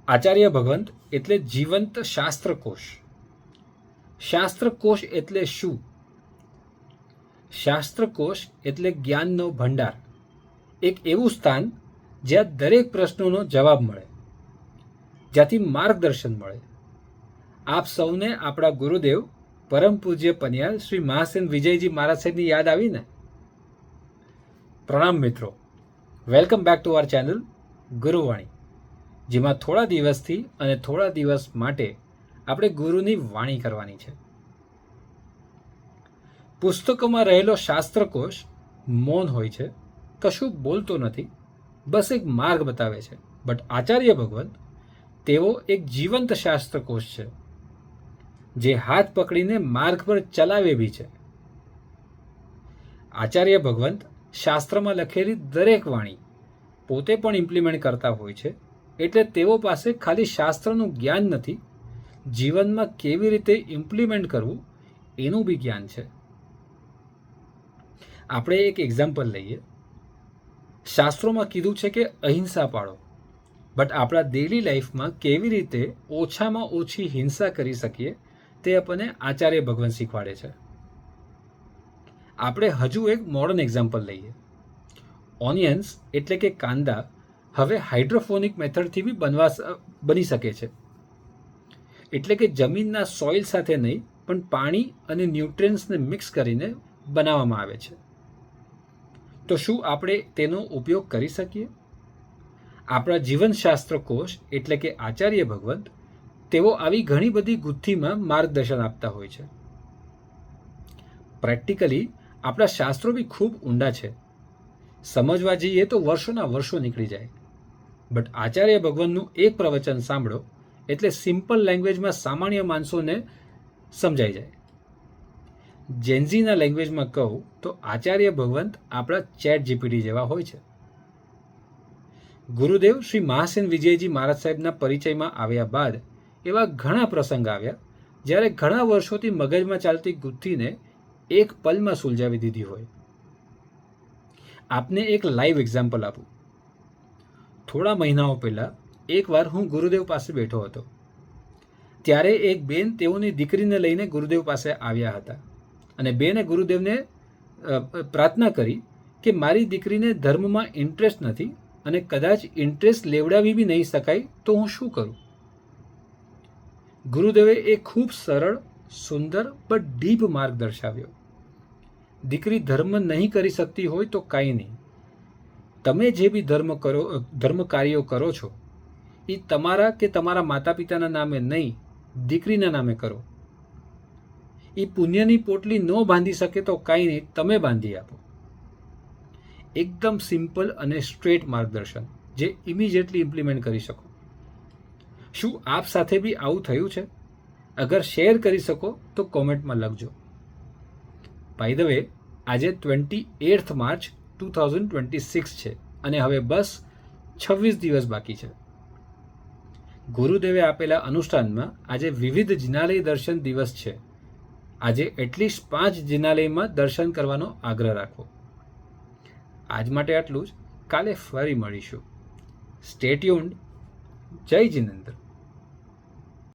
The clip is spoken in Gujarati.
આચાર્ય ભગવંત એટલે જીવંત શાસ્ત્રકોશ. શાસ્ત્રકોશ એટલે શું? શાસ્ત્રકોશ એટલે જ્ઞાનનો ભંડાર, એક એવું સ્થાન જ્યાં દરેક પ્રશ્નોનો જવાબ મળે, જ્યાંથી માર્ગદર્શન મળે. આપ સૌને આપણા ગુરુદેવ પરમ પૂજ્ય પન્યાલ શ્રી મહાસેન વિજયજી મહારાજ સાહેબની યાદ આવી ને? પ્રણામ મિત્રો, welcome back to our channel Guruvani, જેમાં થોડા દિવસથી અને થોડા દિવસ માટે આપણે ગુરુની વાણી કરવાની છે. પુસ્તકોમાં રહેલો શાસ્ત્રકોશ મૌન હોય છે, કશું બોલતો નથી, બસ એક માર્ગ બતાવે છે. બટ આચાર્ય ભગવંત તેઓ એક જીવંત શાસ્ત્રકોશ છે, જે હાથ પકડીને માર્ગ પર ચલાવે બી છે. આચાર્ય ભગવંત શાસ્ત્રમાં લખેલી દરેક વાણી પોતે પણ ઇમ્પ્લિમેન્ટ કરતા હોય છે, એટલે તેઓ પાસે ખાલી શાસ્ત્રનું જ્ઞાન નથી, જીવનમાં કેવી રીતે ઇમ્પ્લિમેન્ટ કરવું એનું બી જ્ઞાન છે. આપણે એક એક્ઝામ્પલ લઈએ. શાસ્ત્રોમાં કીધું છે કે અહિંસા પાળો, બટ આપણા ડેલી લાઈફમાં કેવી રીતે ઓછામાં ઓછી હિંસા કરી શકીએ તે આપણને આચાર્ય ભગવંત શીખવાડે છે. આપણે હજુ એક મોડર્ન એક્ઝામ્પલ લઈએ. ઓનિયન્સ એટલે કે કાંદા હવે હાઇડ્રોફોનિક મેથડથી બી બની શકે છે. એટલે કે જમીનના સોઇલ સાથે નહીં, પણ પાણી અને ન્યુટ્રિયન્ટ્સને મિક્સ કરીને બનાવવામાં આવે છે. તો શું આપણે તેનો ઉપયોગ કરી શકીએ? આપણા જીવનશાસ્ત્ર કોશ એટલે કે આચાર્ય ભગવંત તેઓ આવી ઘણી બધી ગુથ્થીમાં માર્ગદર્શન આપતા હોય છે. પ્રેક્ટિકલી આપણા શાસ્ત્રો બી ખૂબ ઊંડા છે. સમજવા જઈએ તો વર્ષોના વર્ષો નીકળી જાય. બટ આચાર્ય ભગવંતનું એક પ્રવચન સાંભળો એટલે સિમ્પલ લેંગ્વેજમાં સામાન્ય માણસોને સમજાઈ જાય. જેન્ઝીના લેંગ્વેજમાં કહું તો આચાર્ય ભગવંત આપણા ચેટ જીપીટી જેવા હોય છે. ગુરુદેવ શ્રી મહાસેન વિજયજી મહારાજ સાહેબના પરિચયમાં આવ્યા બાદ એવા ઘણા પ્રસંગ આવ્યા જ્યારે ઘણા વર્ષોથી મગજમાં ચાલતી ગુથ્થીને એક પલમાં સુલઝાવી દીધી હોય. આપને એક લાઈવ એક્ઝામ્પલ આપું. થોડા મહિનાઓ પહેલાં એકવાર હું ગુરુદેવ પાસે બેઠો હતો. ત્યારે એક બેન તેઓની દીકરીને લઈને ગુરુદેવ પાસે આવ્યા હતા અને બેને ગુરુદેવને પ્રાર્થના કરી કે મારી દીકરીને ધર્મમાં ઇન્ટરેસ્ટ નથી અને કદાચ ઇન્ટરેસ્ટ લેવડાવી બી નહીં શકાય, તો હું શું કરું? ગુરુદેવે એ ખૂબ સરળ, સુંદર બટ ડીપ માર્ગ દર્શાવ્યો. દીકરી ધર્મ નહીં કરી શકતી હોય તો કાંઈ નહીં. તમે જે બી ધર્મ કાર્યો કરો છો એ તમારા કે તમારા માતા પિતાના નામે નહીં, દીકરીના નામે કરો. એ પુણ્યની પોટલી ન બાંધી શકે તો કાંઈ નહીં, તમે બાંધી આપો. એકદમ સિમ્પલ અને સ્ટ્રેટ માર્ગદર્શન જે ઇમિડિયેટલી ઇમ્પ્લિમેન્ટ કરી શકો. શું આપ સાથે બી આવું થયું છે? અગર શેર કરી શકો તો કોમેન્ટમાં લખજો. બાય ધ વે, આજે 28 માર્ચ 2026 છે અને હવે બસ 26 દિવસ બાકી છે. ગુરુદેવે આપેલા અનુષ્ઠાનમાં આજે વિવિધ જિનાલય દર્શન દિવસ છે. આજે એટલીસ્ટ 5 જિનાલયમાં દર્શન કરવાનો આગ્રહ રાખો. આજ માટે આટલું જ. કાલે ફરી મળીશું. Stay tuned. જય જિનેન્દ્ર.